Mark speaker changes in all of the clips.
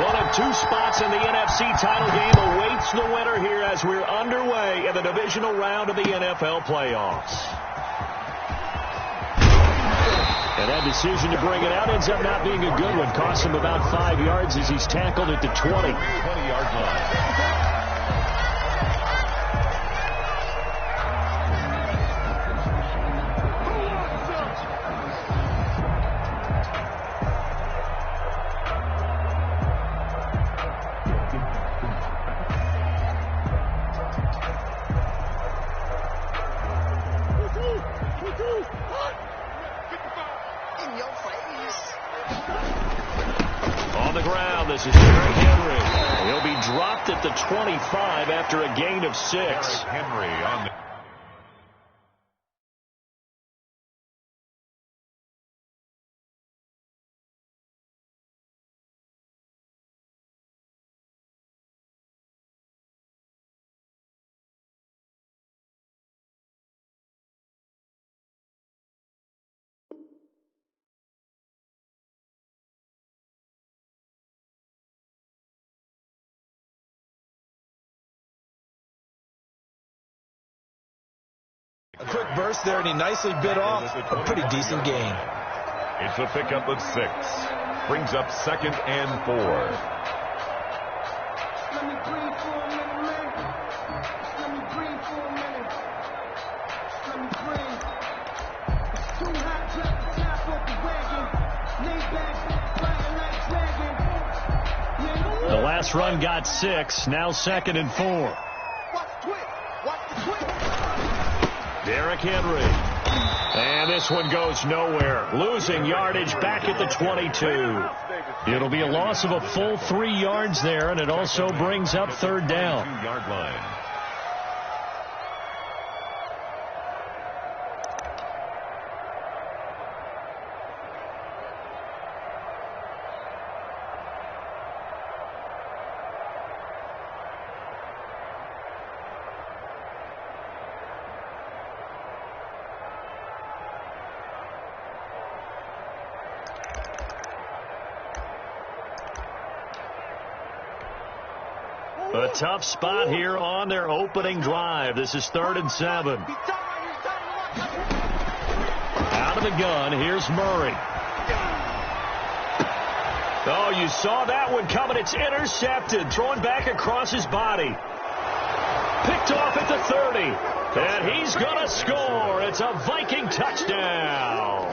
Speaker 1: One of two spots in the NFC title game awaits the winner here as we're underway in the divisional round of the NFL playoffs. And that decision to bring it out ends up not being a good one. Cost him about 5 yards as he's tackled at the 20-yard line. This is Derrick Henry. He'll be dropped at the 25 after a gain of 6. Henry on the
Speaker 2: A quick burst there, and he nicely bit off a pretty decent gain.
Speaker 3: It's a pickup of 6. Brings up 2nd and 4.
Speaker 1: The last run got 6. Now 2nd and 4. Derrick Henry. And this one goes nowhere. Losing yardage back at the 22. It'll be a loss of a full 3 yards there, and it also brings up 3rd down.
Speaker 3: 2-yard line.
Speaker 1: A tough spot here on their opening drive. This is 3rd and 7. Out of the gun, here's Murray. Oh, you saw that one coming. It's intercepted. Thrown back across his body. Picked off at the 30. And he's going to score. It's a Viking touchdown.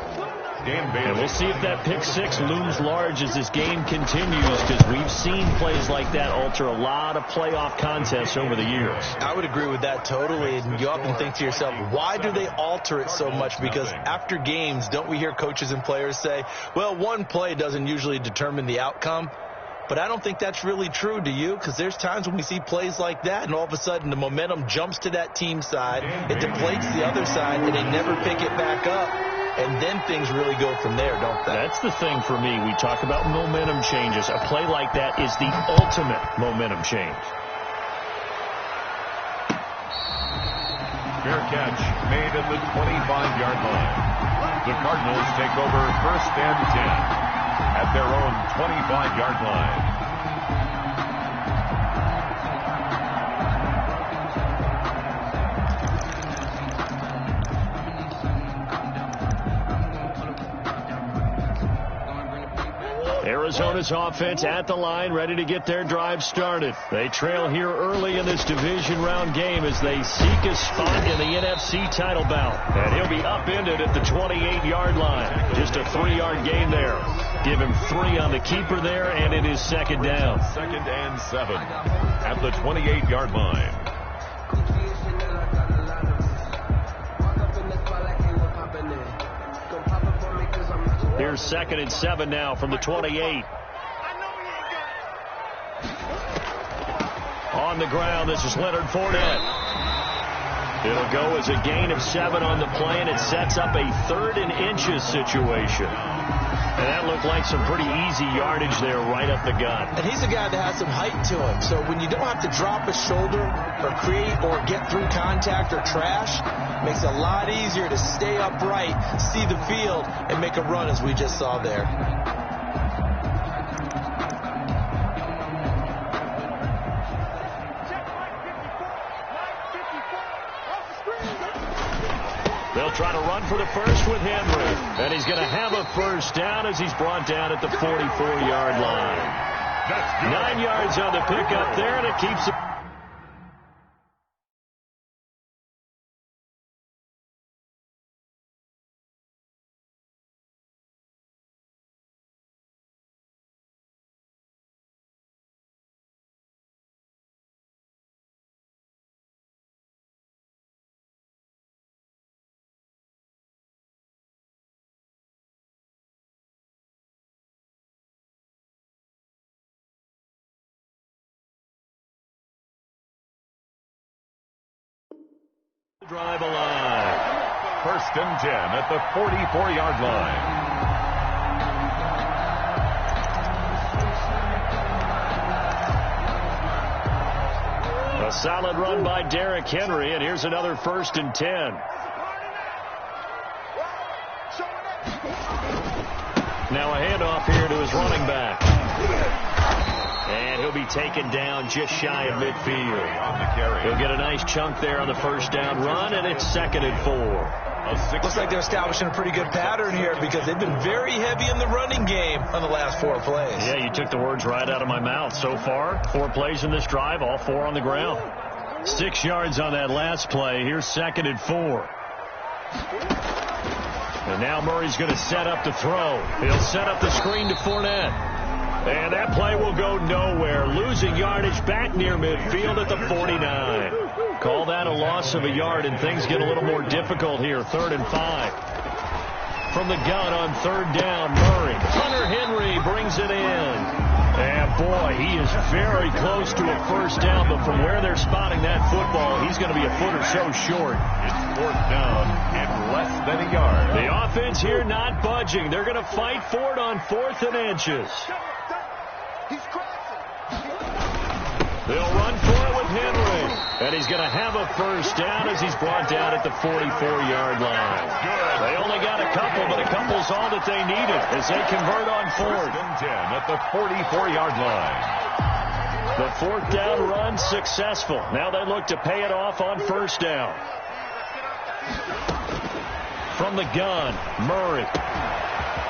Speaker 1: And we'll see if that pick 6 looms large as this game continues, because we've seen plays like that alter a lot of playoff contests over the years.
Speaker 2: I would agree with that totally. And you often think to yourself, why do they alter it so much? Because after games, don't we hear coaches and players say, well, one play doesn't usually determine the outcome? But I don't think that's really true, do you? Because there's times when we see plays like that, and all of a sudden the momentum jumps to that team side. It deflates the other side, and they never pick it back up. And then things really go from there, don't they?
Speaker 1: That's the thing for me. We talk about momentum changes. A play like that is the ultimate momentum change.
Speaker 3: Fair catch made at the 25-yard line. The Cardinals take over 1st and 10 at their own 25-yard line.
Speaker 1: Arizona's offense at the line, ready to get their drive started. They trail here early in this division round game as they seek a spot in the NFC title bout. And he'll be upended at the 28-yard line. Just a 3-yard gain there. Give him 3 on the keeper there, and it is 2nd down.
Speaker 3: 2nd and 7 at the 28-yard line.
Speaker 1: Here's 2nd and 7 now from the 28. On the ground, this is Leonard Fournette. It'll go as a gain of 7 on the play, and it sets up a 3rd and inches situation. And that looked like some pretty easy yardage there right up the gut.
Speaker 2: And he's a guy that has some height to him. So when you don't have to drop a shoulder or create or get through contact or trash, it makes it a lot easier to stay upright, see the field, and make a run as we just saw there.
Speaker 1: They'll try to run for the first with Henry. And he's going to have a first down as he's brought down at the 44-yard line. 9 yards on the pickup there, and it keeps it. Drive alive.
Speaker 3: 1st and 10 at the 44-yard line.
Speaker 1: A solid run by Derrick Henry, and here's another 1st and 10. Now a handoff here to his running back. And he'll be taken down just shy of midfield. He'll get a nice chunk there on the first down run, and it's 2nd and 4.
Speaker 2: Looks like they're establishing a pretty good pattern here because they've been very heavy in the running game on the last 4 plays.
Speaker 1: Yeah, you took the words right out of my mouth. So far, 4 plays in this drive, all 4 on the ground. 6 yards on that last play. Here's 2nd and 4. And now Murray's going to set up to throw. He'll set up the screen to Fournette. And that play will go nowhere. Losing yardage back near midfield at the 49. Call that a loss of a yard, and things get a little more difficult here. 3rd and 5. From the gun on 3rd down, Murray. Hunter Henry brings it in. And boy, he is very close to a first down, but from where they're spotting that football, he's going to be a foot or so short.
Speaker 3: It's 4th down and less than a yard.
Speaker 1: The offense here not budging. They're going to fight for it on 4th and inches. They'll run for it with Henry. And he's going to have a first down as he's brought down at the 44-yard line. They only got a couple, but a couple's all that they needed as they convert on 4th.
Speaker 3: 1st and 10 at the 44-yard line.
Speaker 1: The 4th down run successful. Now they look to pay it off on 1st down. From the gun, Murray.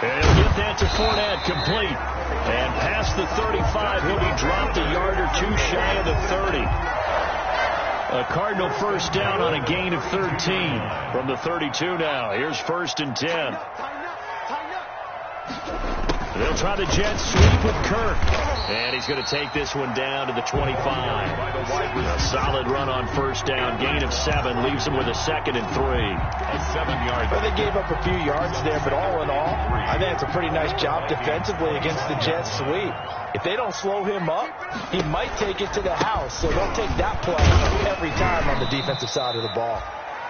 Speaker 1: And he'll get that to Fournette, complete. And past the 35, he'll be dropped a yard or 2 shy of the 30. A Cardinal first down on a gain of 13 from the 32 now. Here's 1st and 10. They'll try the jet sweep with Kirk. And he's going to take this one down to the 25. A solid run on 1st down. Gain of 7 leaves him with a 2nd and 3.
Speaker 3: A 7-yard.
Speaker 2: Well, they gave up a few yards there, but all in all, I think it's a pretty nice job defensively against the jet sweep. If they don't slow him up, he might take it to the house. So they'll take that play every time on the defensive side of the ball.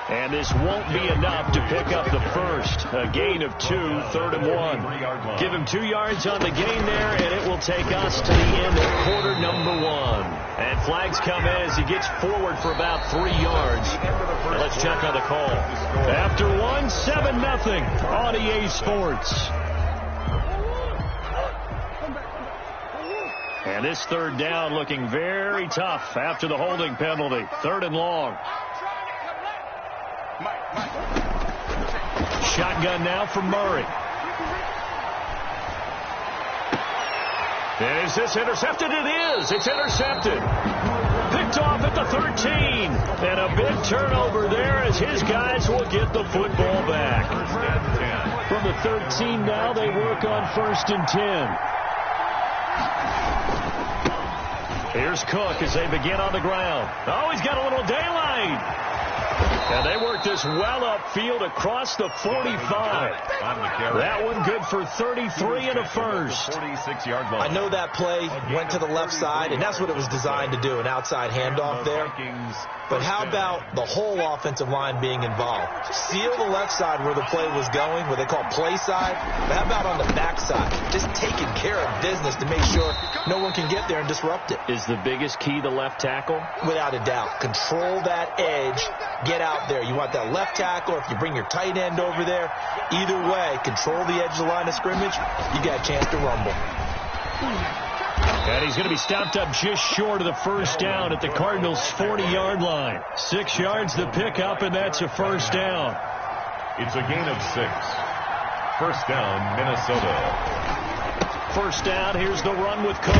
Speaker 1: And this won't be enough to pick up the first. A gain of 2, 3rd and 1. Give him 2 yards on the gain there, and it will take us to the end of quarter number 1. And flags come in as he gets forward for about 3 yards. And let's check on the call. After 1, 7-0 on EA Sports. And this 3rd down looking very tough after the holding penalty. 3rd and long. Shotgun now for Murray. And is this intercepted? It is. It's intercepted. Picked off at the 13. And a big turnover there as his guys will get the football back. From the 13 now, they work on 1st and 10. Here's Cook as they begin on the ground. Oh, he's got a little daylight. And they work this well upfield across the 45. That one good for 33 and a first.
Speaker 3: 46-yard line.
Speaker 2: I know that play went to the left side, and that's what it was designed to do, an outside handoff there. But how about the whole offensive line being involved? Seal the left side where the play was going, what they call play side. But how about on the back side? Just taking care of business to make sure no one can get there and disrupt it.
Speaker 1: Is the biggest key the left tackle?
Speaker 2: Without a doubt. Control that edge. Get out there. You want that left tackle. If you bring your tight end over there, either way, control the edge of the line of scrimmage. You got a chance to rumble.
Speaker 1: And he's going to be stopped up just short of the first down at the Cardinals' 40-yard line. 6 yards the pickup, and that's a first down.
Speaker 3: It's a gain of 6. First down, Minnesota.
Speaker 1: First down, here's the run with Cook.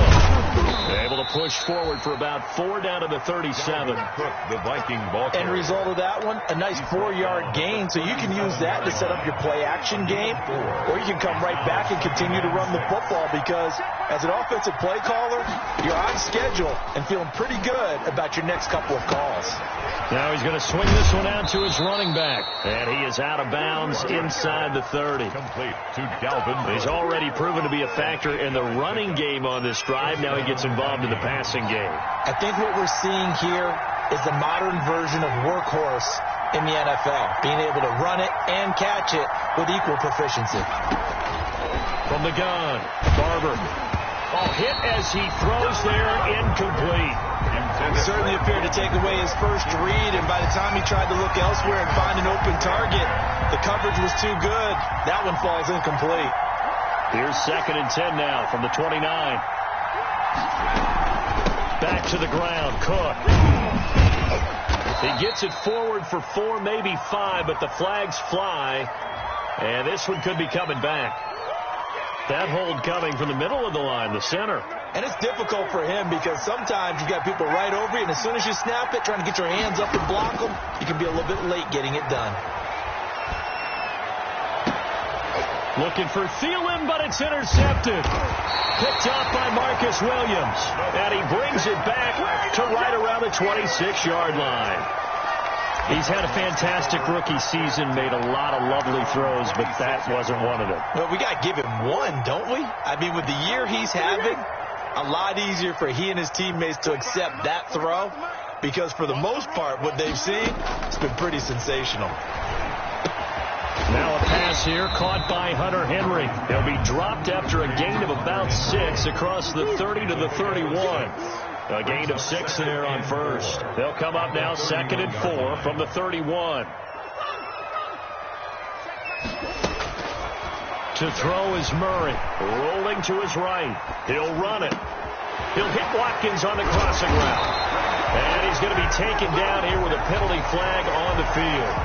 Speaker 1: Able to push forward for about 4 down to the 37.
Speaker 3: Cook, the Viking ball carrier.
Speaker 2: End result of that one, a nice 4-yard gain, so you can use that to set up your play-action game, or you can come right back and continue to run the football because as an offensive play caller, you're on schedule and feeling pretty good about your next couple of calls.
Speaker 1: Now he's going to swing this one out to his running back, and he is out of bounds inside the 30.
Speaker 3: Complete to Dalvin.
Speaker 1: He's already proven to be a factor in the running game on this drive. Now he gets involved in the passing game.
Speaker 2: I think what we're seeing here is the modern version of workhorse in the NFL, being able to run it and catch it with equal proficiency.
Speaker 1: From the gun, Barber. Hit as he throws there, incomplete.
Speaker 2: He certainly appeared to take away his first read, and by the time he tried to look elsewhere and find an open target, the coverage was too good. That one falls incomplete.
Speaker 1: Here's 2nd and 10 now from the 29. Back to the ground, Cook. He gets it forward for 4, maybe 5, but the flags fly, and this one could be coming back. That hold coming from the middle of the line, the center.
Speaker 2: And it's difficult for him because sometimes you've got people right over you, and as soon as you snap it, trying to get your hands up and block them, you can be a little bit late getting it done.
Speaker 1: Looking for Thielen, but it's intercepted. Picked off by Marcus Williams. And he brings it back to right around the 26-yard line. He's had a fantastic rookie season, made a lot of lovely throws, but that wasn't one of them.
Speaker 2: Well, we got to give him one, don't we? I mean, with the year he's having, a lot easier for he and his teammates to accept that throw because for the most part, what they've seen, it's been pretty sensational.
Speaker 1: Now a pass here caught by Hunter Henry. He'll be dropped after a gain of about 6 across the 30 to the 31. A gain of 6 there on first. They'll come up now 2nd and 4 from the 31. To throw is Murray. Rolling to his right. He'll run it. He'll hit Watkins on the crossing route. And he's going to be taken down here with a penalty flag on the field.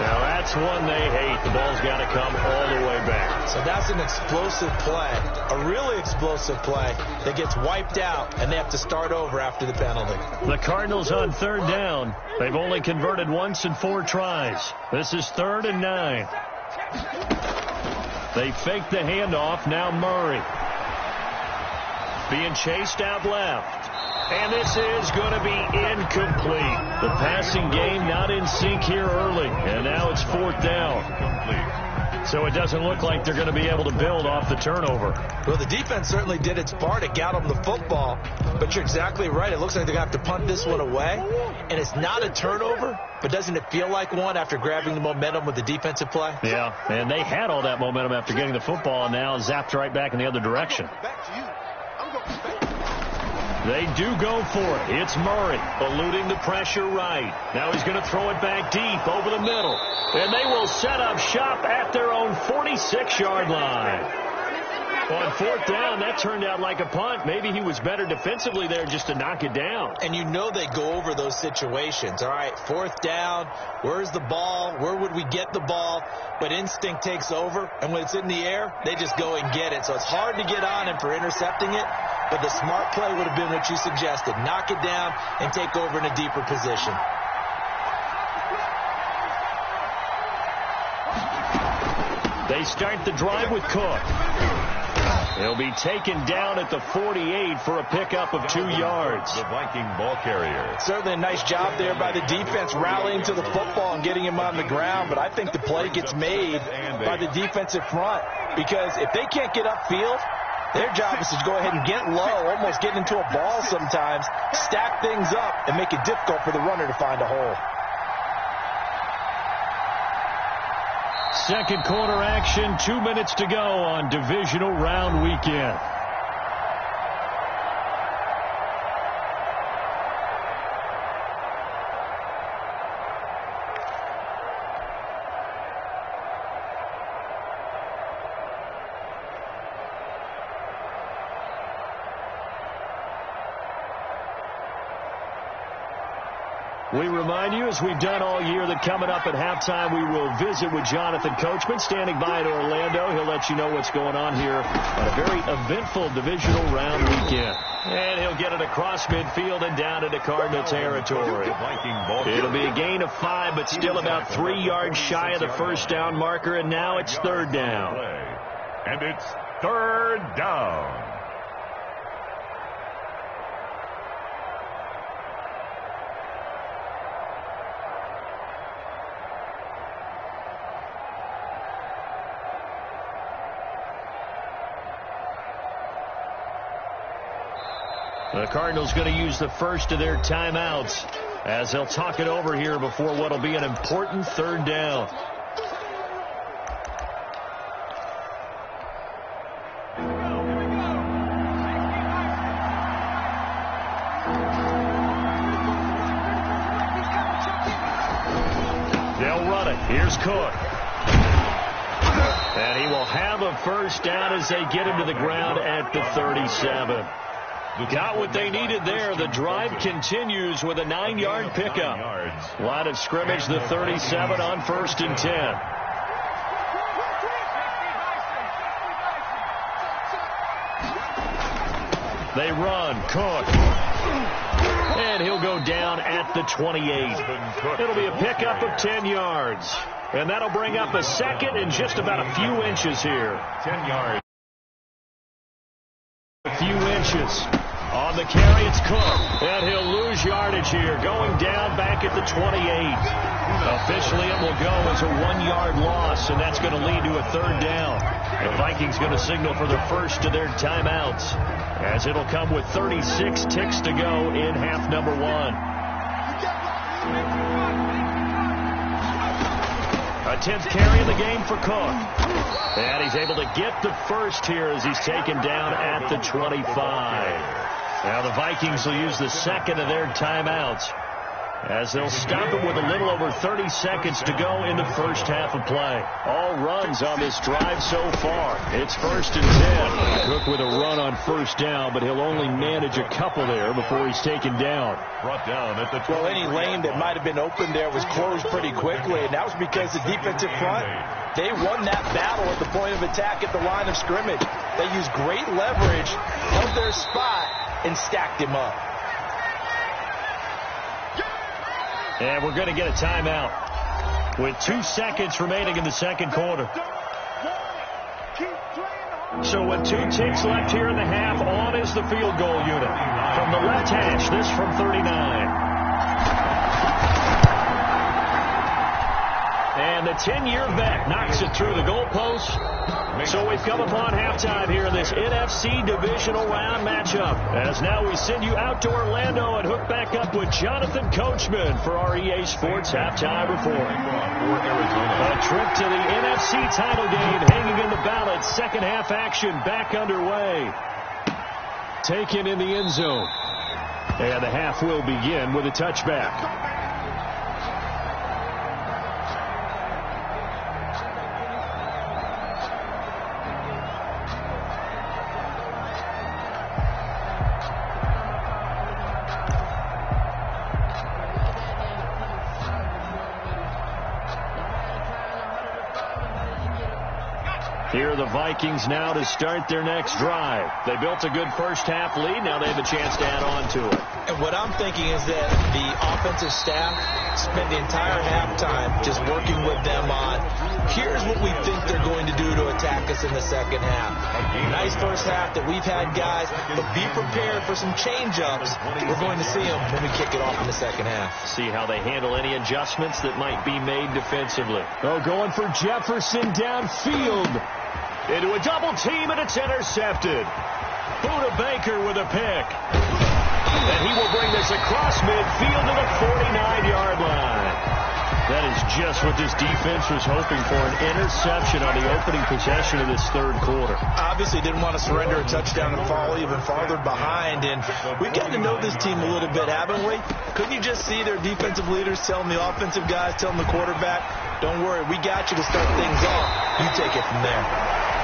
Speaker 1: Now that's one they hate. The ball's got to come all the way back.
Speaker 2: So that's an explosive play, a really explosive play that gets wiped out, and they have to start over after the penalty.
Speaker 1: The Cardinals on 3rd down. They've only converted once in 4 tries. This is 3rd and 9. They fake the handoff. Now Murray. Being chased out left. And this is going to be incomplete. The passing game not in sync here early. And now it's 4th down. So it doesn't look like they're going to be able to build off the turnover.
Speaker 2: Well, the defense certainly did its part to get them the football. But you're exactly right. It looks like they're going to have to punt this one away. And it's not a turnover, but doesn't it feel like one after grabbing the momentum with the defensive play?
Speaker 1: Yeah, and they had all that momentum after getting the football and now zapped right back in the other direction. They do go for it. It's Murray eluding the pressure right. Now he's going to throw it back deep over the middle. And they will set up shop at their own 46-yard line. On 4th down, that turned out like a punt. Maybe he was better defensively there just to knock it down.
Speaker 2: And you know they go over those situations. All right, 4th down, where's the ball? Where would we get the ball? But instinct takes over, and when it's in the air, they just go and get it. So it's hard to get on him for intercepting it, but the smart play would have been what you suggested. Knock it down and take over in a deeper position.
Speaker 1: They start the drive with Cook. He'll be taken down at the 48 for a pickup of 2 yards.
Speaker 3: The Viking ball carrier.
Speaker 2: Certainly a nice job there by the defense rallying to the football and getting him on the ground, but I think the play gets made by the defensive front because if they can't get upfield, their job is to go ahead and get low, almost get into a ball sometimes, stack things up, and make it difficult for the runner to find a hole.
Speaker 1: Second quarter action, 2 minutes to go on divisional round weekend. We remind you, as we've done all year, that coming up at halftime, we will visit with Jonathan Coachman, standing by in Orlando. He'll let you know what's going on here on a very eventful divisional round weekend. And he'll get it across midfield and down into Cardinal territory. It'll be a gain of 5, but still about 3 yards shy of the first down marker, and now it's third down.
Speaker 3: And it's third down.
Speaker 1: The Cardinals going to use the first of their timeouts as they'll talk it over here before what will be an important third down. They'll run it. Here's Cook. And he will have a first down as they get him to the ground at the 37. Got what they needed there. The drive continues with a 9-yard pickup. Line of scrimmage, the 37 on 1st and 10. They run. Cook. And he'll go down at the 28. It'll be a pickup of 10 yards. And that'll bring up a second and just about a few inches here.
Speaker 3: 10 yards.
Speaker 1: A few inches. On the carry, it's Cook. And he'll lose yardage here. Going down back at the 28. Officially, it will go as a 1-yard loss, and that's going to lead to a third down. The Vikings going to signal for the first of their timeouts, as it'll come with 36 ticks to go in half number 1. A 10th carry in the game for Cook. And he's able to get the first here as he's taken down at the 25. Now the Vikings will use the second of their timeouts as they'll stop it with a little over 30 seconds to go in the first half of play. All runs on this drive so far. It's 1st and 10. Cook with a run on first down, but he'll only manage a couple there before he's taken down.
Speaker 3: Brought down at the 20.
Speaker 2: Well, any lane that might have been open there was closed pretty quickly, and that was because the defensive front, they won that battle at the point of attack at the line of scrimmage. They used great leverage, held their spot, and stacked him up.
Speaker 1: And we're going to get a timeout with 2 seconds remaining in the second quarter. So with 2 ticks left here in the half, on is the field goal unit. From the left hash, this from 39. And the 10-year vet knocks it through the goalpost. So we've come upon halftime here in this NFC divisional round matchup. As now we send you out to Orlando and hook back up with Jonathan Coachman for our EA Sports halftime report. A trip to the NFC title game hanging in the balance. Second half action back underway. Taken in the end zone. And the half will begin with a touchback. Here are the Vikings now to start their next drive. They built a good first half lead. Now they have a chance to add on to it.
Speaker 2: And what I'm thinking is that the offensive staff spent the entire halftime just working with them on, here's what we think they're going to do to attack us in the second half. Nice first half that we've had, guys, but be prepared for some change-ups. We're going to see them when we kick it off in the second half.
Speaker 1: See how they handle any adjustments that might be made defensively. Oh, going for Jefferson downfield. Into a double team, and it's intercepted. Buda Baker with a pick. And he will bring this across midfield to the 49-yard line. That is just what this defense was hoping for, an interception on the opening possession of this third quarter.
Speaker 2: Obviously didn't want to surrender a touchdown and fall even farther behind, and we've gotten to know this team a little bit, haven't we? Couldn't you just see their defensive leaders telling the offensive guys, telling the quarterback, don't worry, we got you to start things off. You take it from there.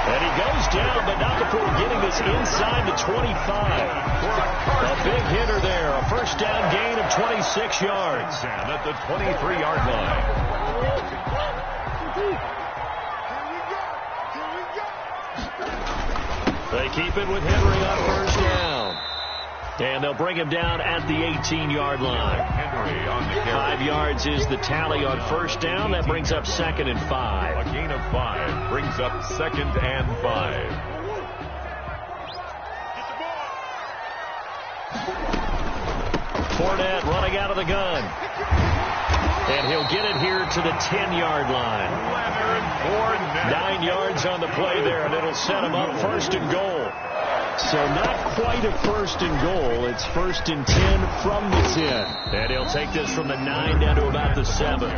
Speaker 1: And he goes down, but not before getting this inside the 25. A big hitter there. A first down gain of 26 yards.
Speaker 3: And at the 23-yard line.
Speaker 1: They keep it with Henry on first down. And they'll bring him down at the 18-yard line.
Speaker 3: Henry on the carry.
Speaker 1: 5 yards is the tally on first down. That brings up 2nd and 5.
Speaker 3: A gain of 5 brings up 2nd and 5.
Speaker 1: Fournette running out of the gun. And he'll get it here to the 10-yard line. 9 yards on the play there, and it'll set him up 1st and goal. So not quite a 1st and goal. It's 1st and 10 from the 10. And he'll take this from the 9 down to about the 7.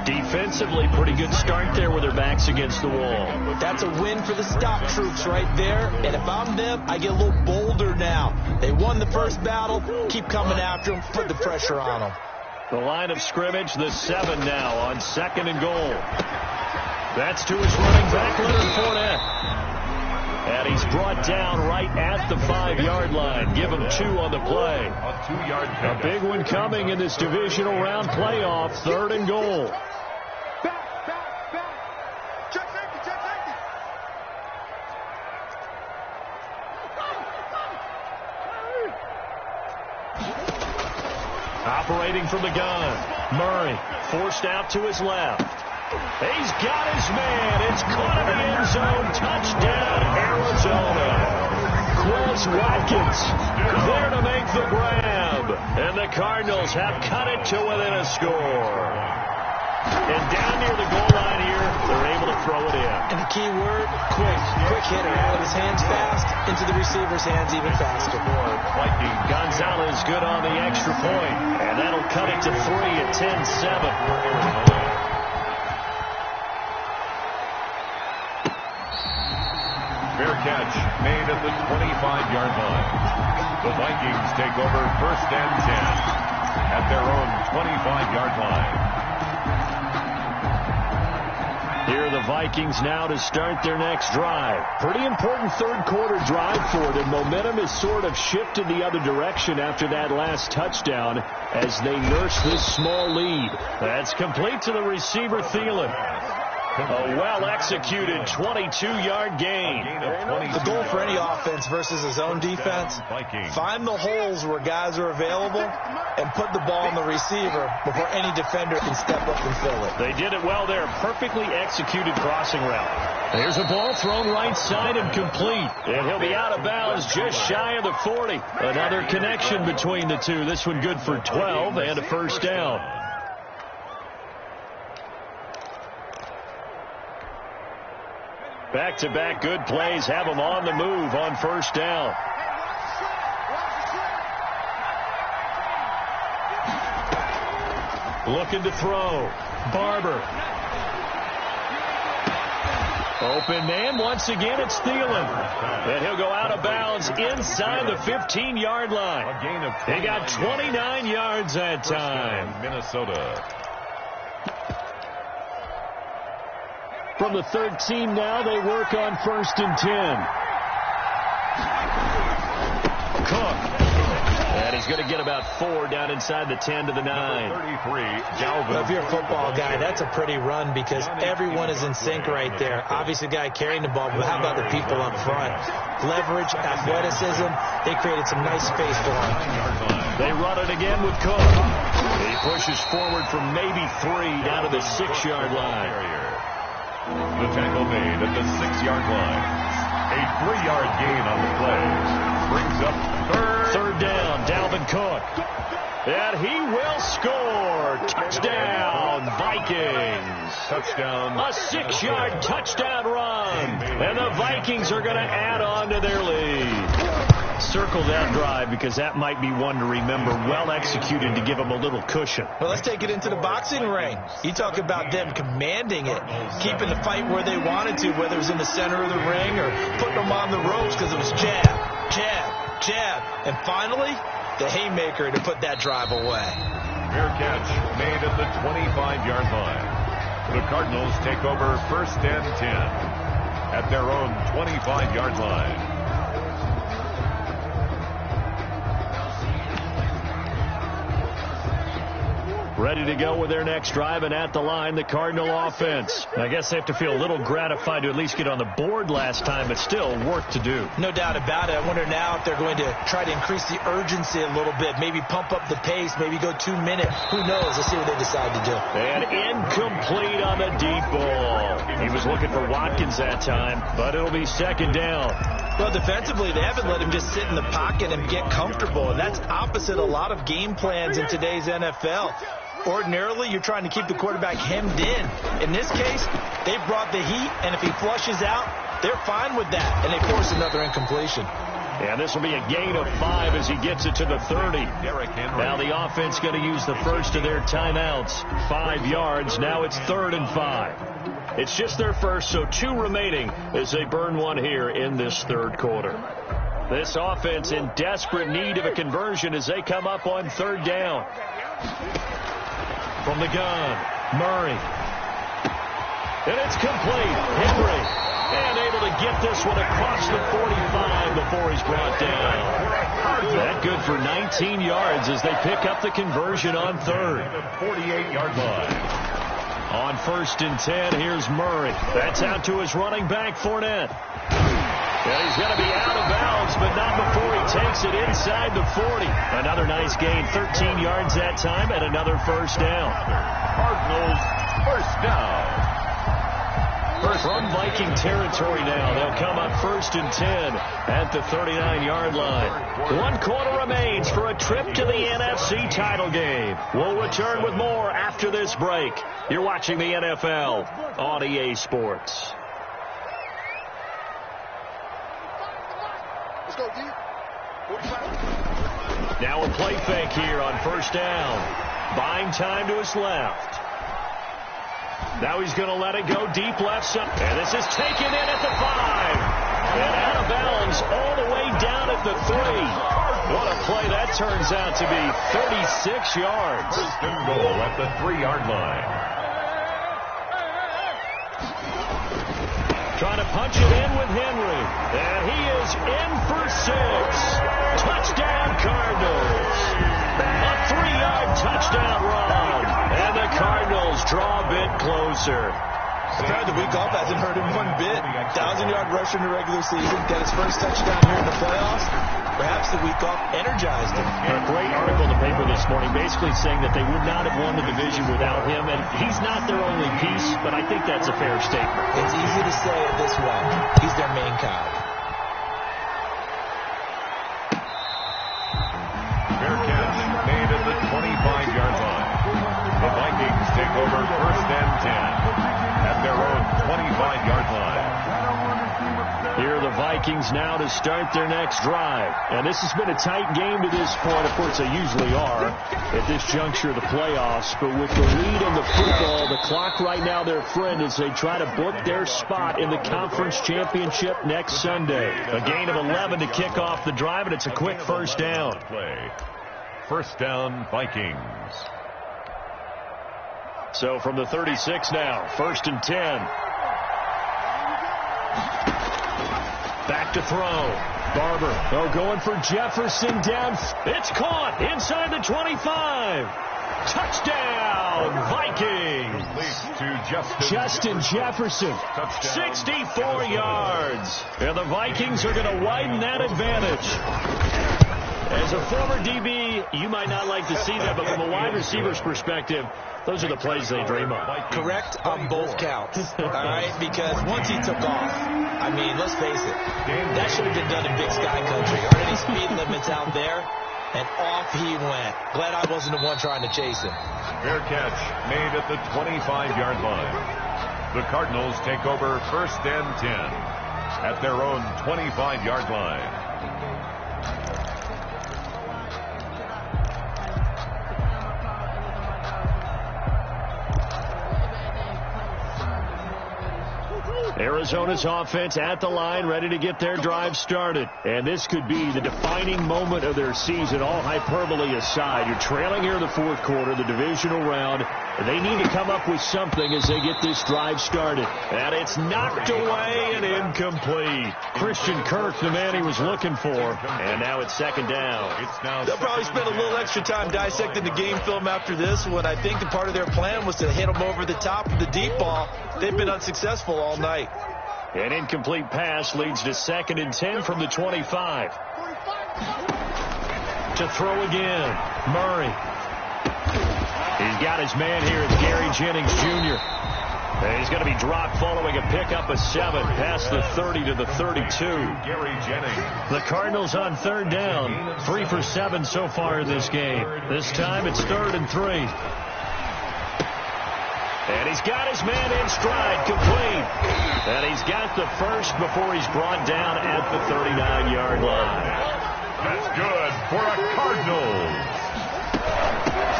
Speaker 1: Defensively, pretty good start there with their backs against the wall.
Speaker 2: That's a win for the stop troops right there. And if I'm them, I get a little bolder now. They won the first battle. Keep coming after them. Put the pressure on them.
Speaker 1: The line of scrimmage, the 7 now on 2nd and goal. That's to his running back, Leonard Fournette. And he's brought down right at the 5-yard line. Give him 2 on the play.
Speaker 3: A 2-yard pickup.
Speaker 1: A big one coming in this divisional round playoff. 3rd and goal. Operating from the gun. Murray forced out to his left. He's got his man. It's caught in the end zone. Touchdown, Arizona. Quez Watkins there to make the grab. And the Cardinals have cut it to within a score. And down near the goal line here, they're able to throw it in.
Speaker 2: And the key word, quick. Quick hitter. Out of his hands fast, into the receiver's hands even faster.
Speaker 1: Gonzalez good on the extra point. And that'll cut it to 3 at 10-7.
Speaker 3: Fair catch made at the 25-yard line. The Vikings take over 1st and 10 at their own 25-yard line.
Speaker 1: Here are the Vikings now to start their next drive. Pretty important third-quarter drive for them. Momentum has sort of shifted the other direction after that last touchdown as they nurse this small lead. That's complete to the receiver, Thielen. A well-executed 22-yard gain.
Speaker 2: The goal for any offense versus his own defense, find the holes where guys are available and put the ball on the receiver before any defender can step up and fill it.
Speaker 1: They did it well there. Perfectly executed crossing route. There's a ball thrown right side and complete. And he'll be out of bounds just shy of the 40. Another connection between the two. This one good for 12 and a first down. Back-to-back good plays have them on the move on first down. Looking to throw. Barber. Open man. Once again, it's Thielen. And he'll go out of bounds inside the 15-yard line.
Speaker 3: A gain of
Speaker 1: They got 29 yards that time.
Speaker 3: Minnesota.
Speaker 1: From the 13 now, they work on 1st and 10. Cook. And he's going to get about 4 down inside the 10 to the 9.
Speaker 3: 33, Dalvin.
Speaker 2: Well, if you're a football guy, that's a pretty run because everyone is in sync right there. Obviously, the guy carrying the ball, but how about the people up front? Leverage, athleticism, they created some nice space for him.
Speaker 1: They run it again with Cook. He pushes forward for maybe 3 down to the 6-yard line.
Speaker 3: The tackle made at the 6-yard line. A 3-yard gain on the play. Brings up third
Speaker 1: down, Dalvin Cook. And he will score. Touchdown, Vikings.
Speaker 3: Touchdown.
Speaker 1: A 6-yard touchdown run. And the Vikings are going to add on to their lead. Circle that drive because that might be one to remember. Well executed to give them a little cushion.
Speaker 2: Well, let's take it into the boxing ring. You talk about them commanding it, keeping the fight where they wanted to, whether it was in the center of the ring or putting them on the ropes because it was jab, jab, jab. And finally, the haymaker to put that drive away.
Speaker 3: Fair catch made at the 25-yard line. The Cardinals take over 1st and 10. at their own 25-yard line.
Speaker 1: Ready to go with their next drive, and at the line, the Cardinal offense. I guess they have to feel a little gratified to at least get on the board last time, but still work to do.
Speaker 2: No doubt about it. I wonder now if they're going to try to increase the urgency a little bit, maybe pump up the pace, maybe go 2 minutes. Who knows? Let's see what they decide to do.
Speaker 1: And incomplete on the deep ball. He was looking for Watkins that time, but it'll be second down.
Speaker 2: Well, defensively, they haven't let him just sit in the pocket and get comfortable, and that's opposite a lot of game plans in today's NFL. Ordinarily, you're trying to keep the quarterback hemmed in. In this case, they brought the heat, and if he flushes out, they're fine with that, and they force another incompletion.
Speaker 1: And this will be a gain of 5 as he gets it to the 30. Now the offense going to use the first of their timeouts. 5 yards. Now it's 3rd and 5. It's just their first, so 2 remaining as they burn one here in this third quarter. This offense in desperate need of a conversion as they come up on 3rd down. From the gun, Murray. And it's complete. Henry. And able to get this one across the 45 before he's brought down. That good for 19 yards as they pick up the conversion on 3rd.
Speaker 3: 48-yard line.
Speaker 1: On 1st and 10, here's Murray. That's out to his running back, Fournette. And he's going to be out of bounds, but not before he takes it inside the 40. Another nice gain, 13 yards that time, and another first down.
Speaker 3: Cardinals first down.
Speaker 1: From Viking territory now, they'll come up 1st and 10 at the 39-yard line. 1 quarter remains for a trip to the NFC title game. We'll return with more after this break. You're watching the NFL on EA Sports. Now a play fake here on 1st down. Buying time to his left. Now he's going to let it go deep left side. And this is taken in at the 5. And out of bounds all the way down at the 3. What a play that turns out to be. 36 yards.
Speaker 3: 1st and goal at the 3-yard line.
Speaker 1: Trying to punch it in with Henry. And he is in for 6. Touchdown Cardinals. A 3-yard touchdown run. And the Cardinals draw a bit closer.
Speaker 2: The week off hasn't hurt him one bit. 1,000-yard rusher in the regular season. Got his first touchdown here in the playoffs. Perhaps the week off energized him.
Speaker 1: A great article in the paper this morning basically saying that they would not have won the division without him. And he's not their only piece, but I think that's a fair statement.
Speaker 2: It's easy to say it this way. He's their main cog.
Speaker 3: Fair catch made at the 25-yard line. The Vikings take over 1st and 10 at their own 25-yard line.
Speaker 1: Here are the Vikings now to start their next drive. And this has been a tight game to this point. Of course, they usually are at this juncture of the playoffs. But with the lead in the football, the clock right now their friend as they try to book their spot in the conference championship next Sunday. A gain of 11 to kick off the drive, and it's a quick first down.
Speaker 3: Play. 1st down, Vikings.
Speaker 1: So from the 36 now, 1st and 10. Back to throw. Barber, going for Jefferson down. It's caught inside the 25. Touchdown, Vikings.
Speaker 3: To
Speaker 1: Justin Jefferson, 64 yards. And the Vikings are going to widen that advantage. As a former DB, you might not like to see that, but from a wide receiver's perspective, those are the plays they dream of.
Speaker 2: Correct on both counts, all right? Because once he took off, I mean, let's face it, that should have been done in Big Sky Country. Aren't any speed limits out there? And off he went. Glad I wasn't the one trying to chase him.
Speaker 3: Fair catch made at the 25-yard line. The Cardinals take over 1st and 10 at their own 25-yard line.
Speaker 1: Arizona's offense at the line, ready to get their drive started. And this could be the defining moment of their season, all hyperbole aside. You're trailing here in the fourth quarter, the divisional round. They need to come up with something as they get this drive started. And it's knocked away and incomplete. Christian Kirk, the man he was looking for. And now it's second down.
Speaker 2: They'll probably spend a little extra time dissecting the game film after this one. I think that part of their plan was to hit them over the top of the deep ball. They've been unsuccessful all night.
Speaker 1: An incomplete pass leads to 2nd and 10 from the 25. To throw again, Murray. He's got his man here. It's Gary Jennings Jr. And he's going to be dropped following a pickup of 7 past the 30 to the 32.
Speaker 3: Gary Jennings.
Speaker 1: The Cardinals on 3rd down. 3 for 7 so far in this game. This time it's 3rd and 3. And he's got his man in stride, complete. And he's got the first before he's brought down at the 39-yard line.
Speaker 3: That's good for a Cardinals.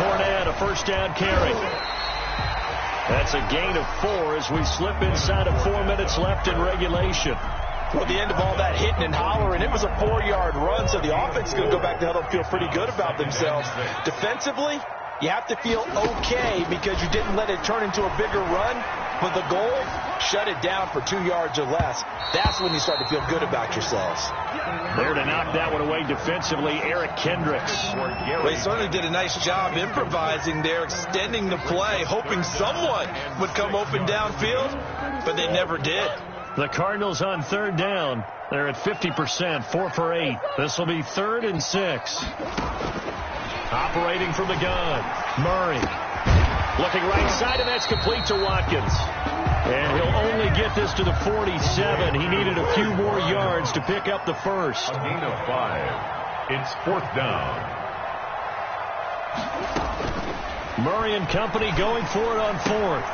Speaker 1: Fournette, a first down carry. That's a gain of 4 as we slip inside of 4 minutes left in regulation.
Speaker 2: Well, the end of all that hitting and hollering, it was a 4-yard run, so the offense is going to go back to huddle and feel pretty good about themselves. Defensively, you have to feel okay because you didn't let it turn into a bigger run. But the goal, shut it down for 2 yards or less. That's when you start to feel good about yourselves.
Speaker 1: There to knock that one away defensively, Eric Kendricks.
Speaker 2: Well, he certainly did a nice job improvising there, extending the play, hoping someone would come open downfield, but they never did.
Speaker 1: The Cardinals on 3rd down. They're at 50%, 4 for 8. This will be 3rd and 6. Operating from the gun, Murray. Looking right side, and that's complete to Watkins. And he'll only get this to the 47. He needed a few more yards to pick up the first.
Speaker 3: A gain of 5. It's 4th down.
Speaker 1: Murray and company going for it on 4th.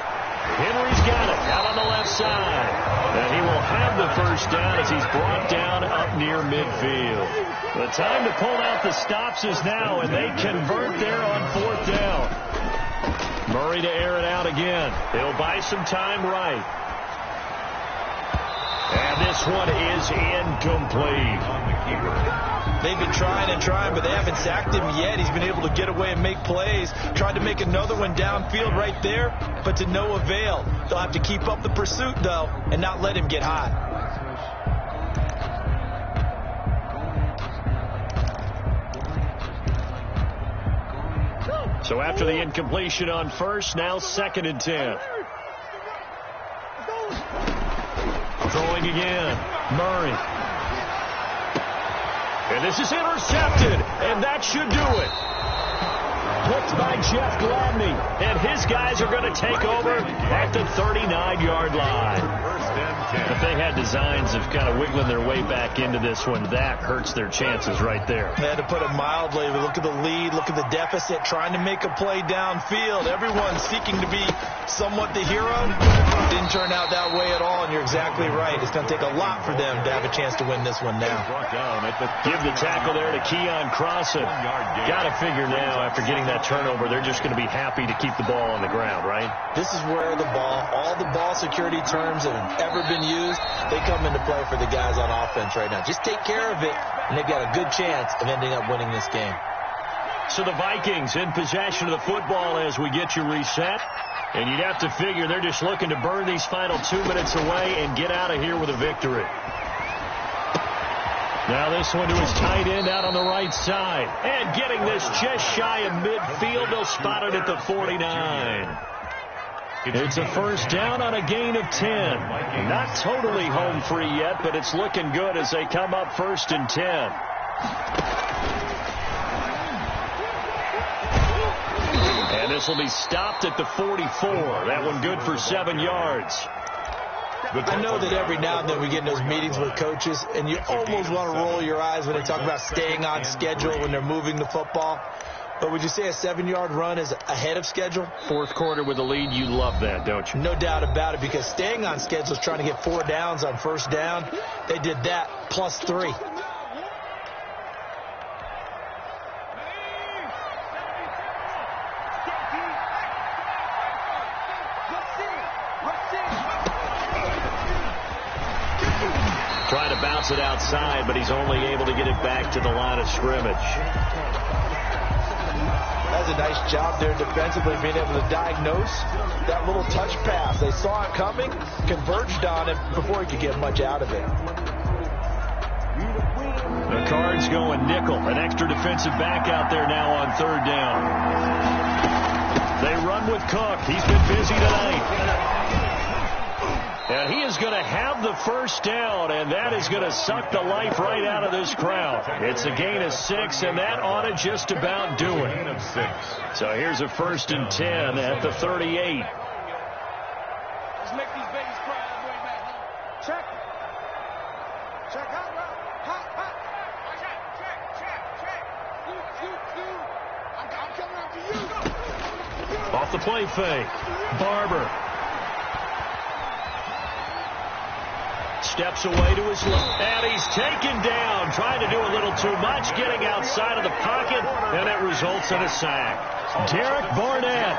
Speaker 1: Henry's got it out on the left side. And he will have the first down as he's brought down up near midfield. The time to pull out the stops is now, and they convert there on 4th down. Murray to air it out again. He'll buy some time right. And this one is incomplete.
Speaker 2: They've been trying and trying, but they haven't sacked him yet. He's been able to get away and make plays. Tried to make another one downfield right there, but to no avail. They'll have to keep up the pursuit, though, and not let him get hot.
Speaker 1: So after the incompletion on 1st, now 2nd and 10. Throwing again, Murray. And this is intercepted, and that should do it. Picked by Jeff Gladney, and his guys are going to take over at the 39-yard line. If they had designs of kind of wiggling their way back into this one, that hurts their chances right there.
Speaker 2: They had to put it mildly. Look at the lead, look at the deficit, trying to make a play downfield. Everyone seeking to be somewhat the hero. Didn't turn out that way at all, and you're exactly right. It's going to take a lot for them to have a chance to win this one now.
Speaker 1: Give the tackle there to Keon Crossan. Got to figure now, after getting that turnover, they're just going to be happy to keep the ball on the ground, right?
Speaker 2: This is where all the ball security terms that have ever been used, they come into play for the guys on offense right now. Just take care of it, and they've got a good chance of ending up winning this game.
Speaker 1: So the Vikings in possession of the football as we get you reset. And you'd have to figure they're just looking to burn these final 2 minutes away and get out of here with a victory. Now this one to his tight end out on the right side. And getting this just shy of midfield. They'll spot it at the 49. It's a first down on a gain of 10. Not totally home free yet, but it's looking good as they come up 1st and 10. And this will be stopped at the 44. That one good for 7 yards.
Speaker 2: I know that every now and then we get in those meetings with coaches, and you almost want to roll your eyes when they talk about staying on schedule when they're moving the football. But would you say a 7-yard run is ahead of schedule?
Speaker 1: Fourth quarter with the lead, you love that, don't you?
Speaker 2: No doubt about it, because staying on schedule is trying to get 4 downs on first down. They did that plus 3.
Speaker 1: Trying to bounce it outside, but he's only able to get it back to the line of scrimmage.
Speaker 2: That's a nice job there defensively, being able to diagnose that little touch pass. They saw it coming, converged on it before he could get much out of it.
Speaker 1: The Cards going nickel. An extra defensive back out there now on third down. They run with Cook. He's been busy tonight. And he is going to have the first down, and that is going to suck the life right out of this crowd. It's a gain of 6, and that ought to just about do it. So here's a 1st and 10 at the 38.
Speaker 4: Let's make these babies cry on the way back home. Check. Check out, bro. Hot. Check. I'm coming after you.
Speaker 1: Off the play fake. Barber. Steps away to his left, and he's taken down, trying to do a little too much, getting outside of the pocket, and it results in a sack. Derek Barnett,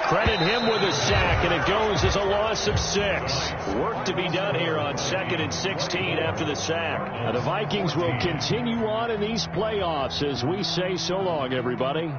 Speaker 1: credit him with a sack, and it goes as a loss of 6. Work to be done here on 2nd and 16 after the sack. Now the Vikings will continue on in these playoffs as we say so long, everybody.